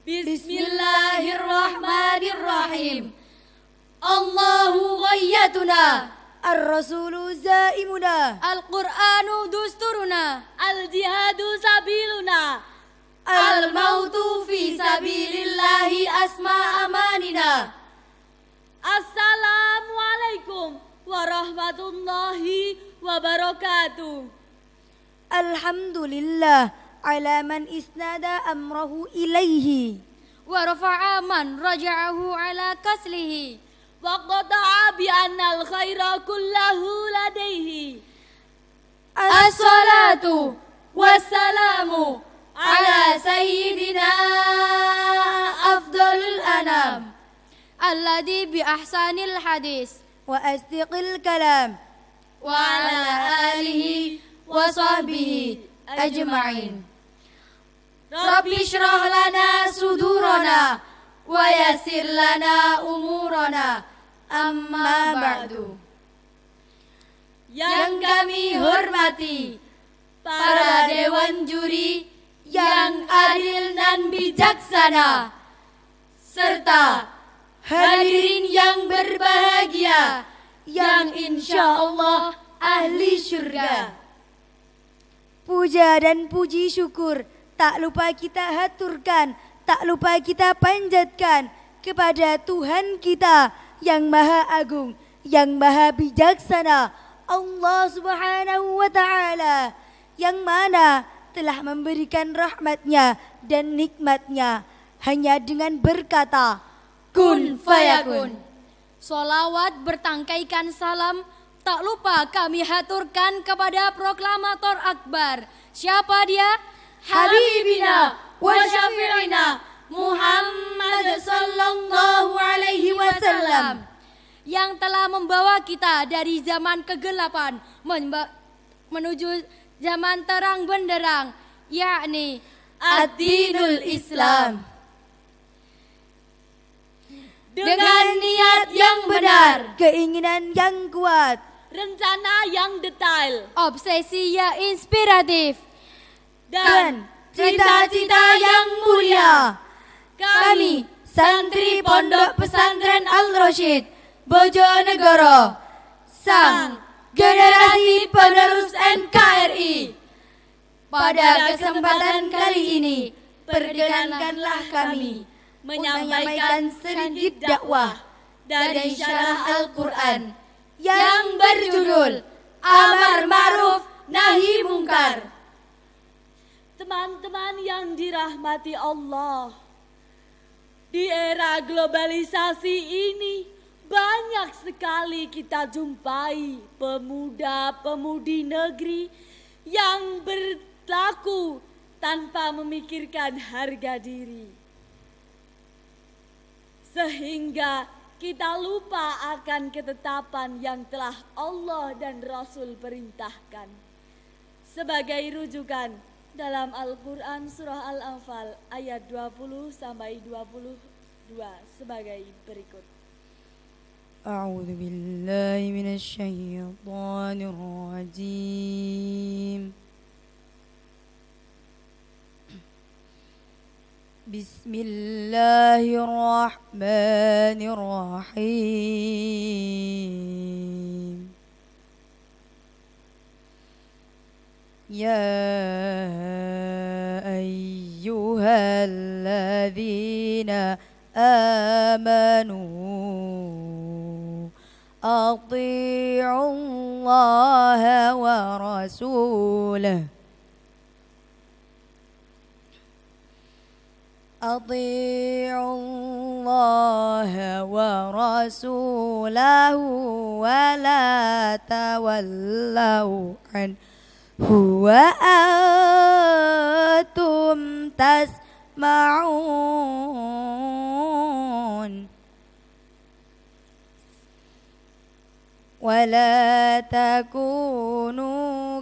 Bismillahirrahmanirrahim. Allahu ghayyatuna, Ar-Rasulu zaimuna, Al-Qur'anu dusturuna, Al-jihadu sabiluna, Al-mautu fi sabilillahi asma amanina. Assalamualaikum warahmatullahi wabarakatuh. Alhamdulillah ala man isnada amrahu ilaihi Wa rafa'a man raja'ahu ala kaslihi wa qata'a bi annal khaira kullahu ladaihi. As-salatu wassalamu ala sayyidina afdalul anam alladhi bi ahsanil hadis wa asdiqil kalam wa ala alihi wa sahbihi ajma'in. Rabbi shrah lana sudurana wa yassir lana umurana, amma ba'du. Yang kami hormati para dewan juri yang adil dan bijaksana, serta hadirin yang berbahagia yang insya Allah ahli syurga. Puja dan puji syukur tak lupa kita haturkan, tak lupa kita panjatkan kepada Tuhan kita yang Maha Agung, yang Maha Bijaksana, Allah Subhanahu wa Ta'ala, yang mana telah memberikan rahmatnya dan nikmatnya hanya dengan berkata kun fayakun. Solawat bertangkaikan salam tak lupa kami haturkan kepada proklamator akbar. Siapa dia? Habibina wa syafi'ina Muhammad sallallahu alaihi wasallam, yang telah membawa kita dari zaman kegelapan menuju zaman terang benderang, yakni ad-dinul Islam. Dengan niat yang benar, keinginan yang kuat, rencana yang detail, obsesi yang inspiratif, dan cita-cita yang mulia, kami santri Pondok Pesantren Al-Rasyid Bojonegoro, sang generasi penerus NKRI. Pada kesempatan kali ini, perkenankanlah kami menyampaikan sedikit dakwah dari syarah Al-Quran yang berjudul Amar Ma'ruf Nahi Mungkar. Teman-teman yang dirahmati Allah, di era globalisasi ini banyak sekali kita jumpai pemuda-pemudi negeri yang berlaku tanpa memikirkan harga diri, sehingga kita lupa akan ketetapan yang telah Allah dan Rasul perintahkan. Sebagai rujukan dalam Al-Quran surah Al-Anfal ayat 20 sampai 22 sebagai berikut. A'udzu billahi minasy syaithanir rajim. Bismillahirrahmanirrahim. Ya ayyuhalladzina amanu atii'ullaha wa rasulahu wa la tawallau huwa antum tasma'un wa la takunu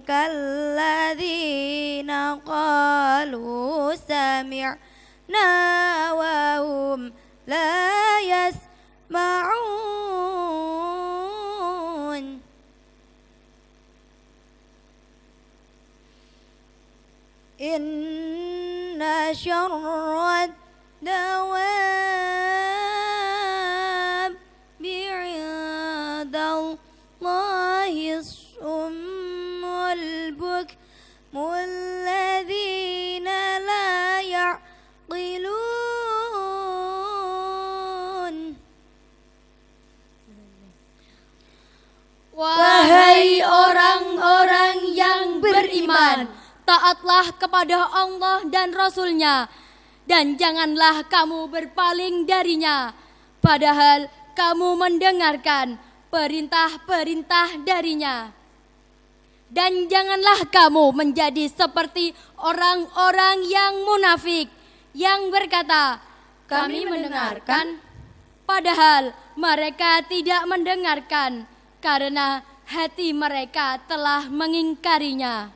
kalladzina qalu sami'na wa hum la yasma'un. Inna syarrad الدواب عند الله الصم البكم الذين لا يعقلون. Wahai orang-orang yang beriman, taatlah kepada Allah dan Rasul-Nya, dan janganlah kamu berpaling darinya, padahal kamu mendengarkan perintah-perintah darinya. Dan janganlah kamu menjadi seperti orang-orang yang munafik, yang berkata, kami mendengarkan, padahal mereka tidak mendengarkan, karena hati mereka telah mengingkarinya.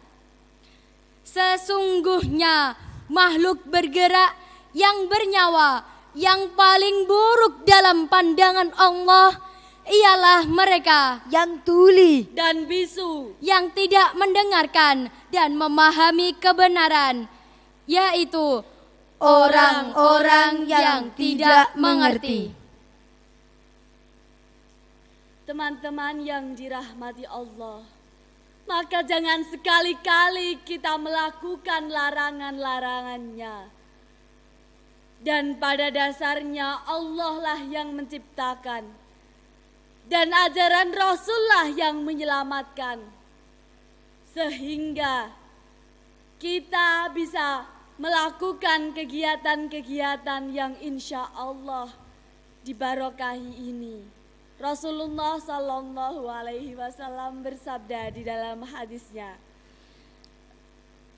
Sesungguhnya makhluk bergerak yang bernyawa yang paling buruk dalam pandangan Allah ialah mereka yang tuli dan bisu, yang tidak mendengarkan dan memahami kebenaran, yaitu orang-orang yang tidak mengerti. Teman-teman yang dirahmati Allah, maka jangan sekali-kali kita melakukan larangan-larangannya. Dan pada dasarnya Allah lah yang menciptakan, dan ajaran Rasul lah yang menyelamatkan, sehingga kita bisa melakukan kegiatan-kegiatan yang insya Allah dibarokahi ini. Rasulullah Sallallahu Alaihi Wasallam bersabda di dalam hadisnya,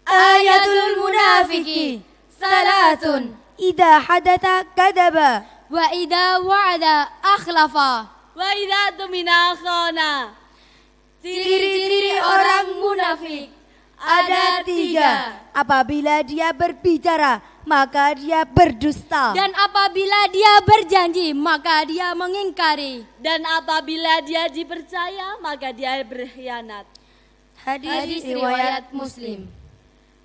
ayatul munafiki salatun idza hadatha kadaba wa idza wa'ada akhlafa wa idza tumina khana. Ciri-ciri orang munafik ada 3. Apabila dia berbicara, maka dia berdusta. Dan apabila dia berjanji, maka dia mengingkari. Dan apabila dia dipercaya, maka dia berkhianat. Hadis riwayat Muslim.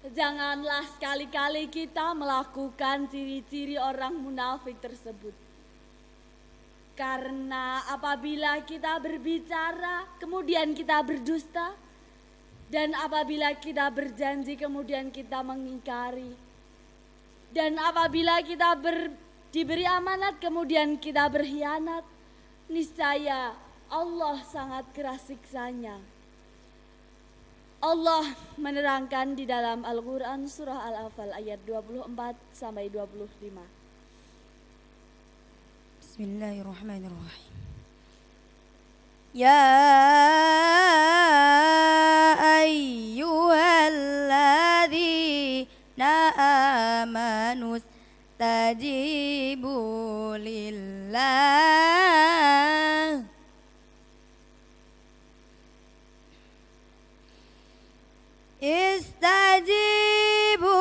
Janganlah sekali-kali kita melakukan ciri-ciri orang munafik tersebut. Karena apabila kita berbicara, kemudian kita berdusta, dan apabila kita berjanji kemudian kita mengingkari, dan apabila kita diberi amanat kemudian kita berkhianat, niscaya Allah sangat keras siksanya. Allah menerangkan di dalam Al-Quran surah Al-Anfal ayat 24 sampai 25. Bismillahirrahmanirrahim. Ya ayyuhalladzina amanu istajibu lillah istajibu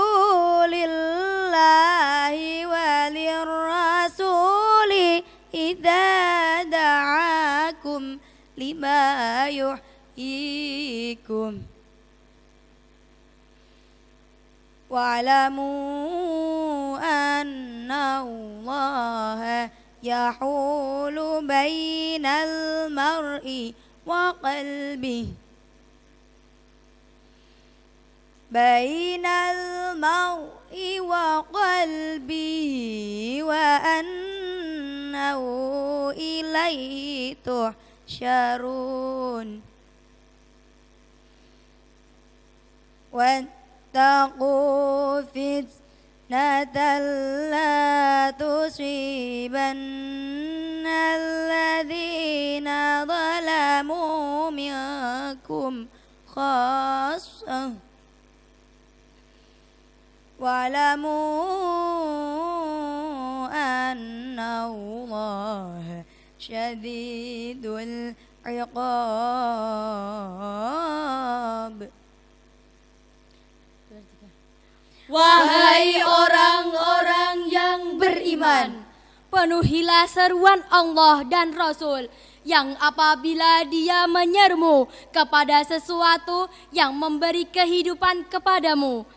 lillahi walirrasuli idza da'akum lima yuhyikum wa'lamu anna allaha yahulu bainal mar'i wa qalbihi bainal mar'i wa qalbihi wa annahu ilaihi tuhsyarun wattaqu fitnatan la tusibanna alladhina zalamu minkum khassah wa'lamu anna allaha syadidul iqab. Wahai orang-orang yang beriman, penuhilah seruan Allah dan Rasul yang apabila dia menyerumu kepada sesuatu yang memberi kehidupan kepadamu.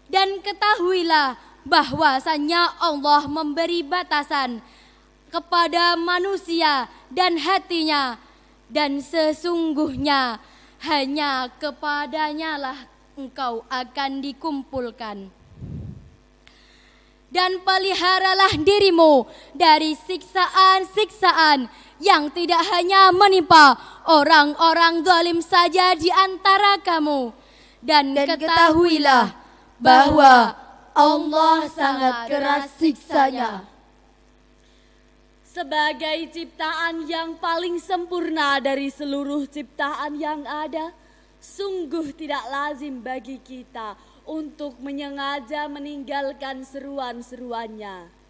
Dan ketahuilah bahwasannya Allah memberi batasan kepada manusia dan hatinya, dan sesungguhnya hanya kepadanya lah engkau akan dikumpulkan. Dan peliharalah dirimu dari siksaan-siksaan yang tidak hanya menimpa orang-orang zalim saja di antara kamu. Dan ketahuilah bahwa Allah sangat keras siksanya. Sebagai ciptaan yang paling sempurna dari seluruh ciptaan yang ada, sungguh tidak lazim bagi kita untuk menyengaja meninggalkan seruan-seruannya.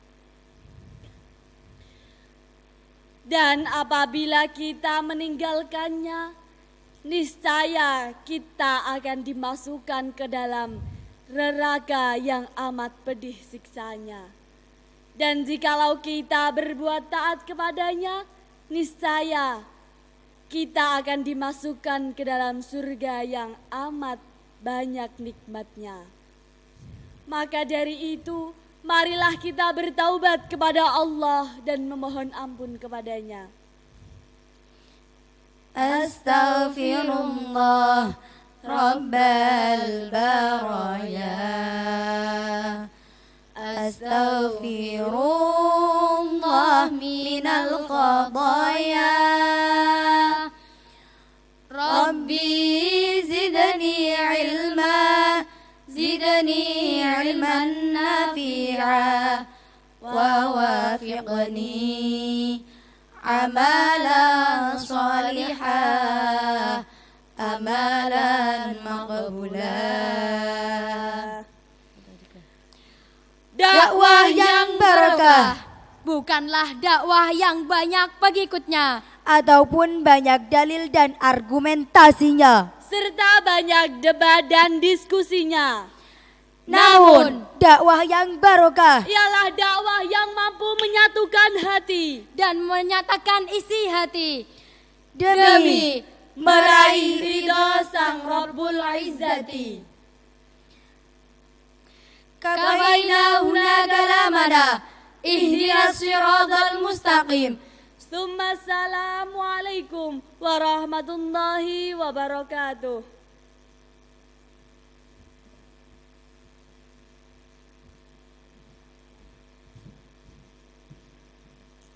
Dan apabila kita meninggalkannya, niscaya kita akan dimasukkan ke dalam neraka yang amat pedih siksanya. Dan jikalau kita berbuat taat kepadanya, niscaya kita akan dimasukkan ke dalam surga yang amat banyak nikmatnya. Maka dari itu, marilah kita bertaubat kepada Allah dan memohon ampun kepadanya. Astaghfirullah Rabbal baraya. Astaghfirullah minal qadaya. Rabbi zidni ilma, zidni ilman nafi'a, wa wafiqni amalan salihah, amalan maqbulah. Dakwah yang barakah bukanlah dakwah yang banyak pengikutnya ataupun banyak dalil dan argumentasinya, serta banyak debat dan diskusinya. namun dakwah yang barokah Ialah dakwah yang mampu menyatukan hati dan menyatakan isi hati demi meraih ridho Sang Rabbul Izzati. kafaina hunaka lamana ihdinas siratal mustaqim. Assalamualaikum warahmatullahi wabarakatuh.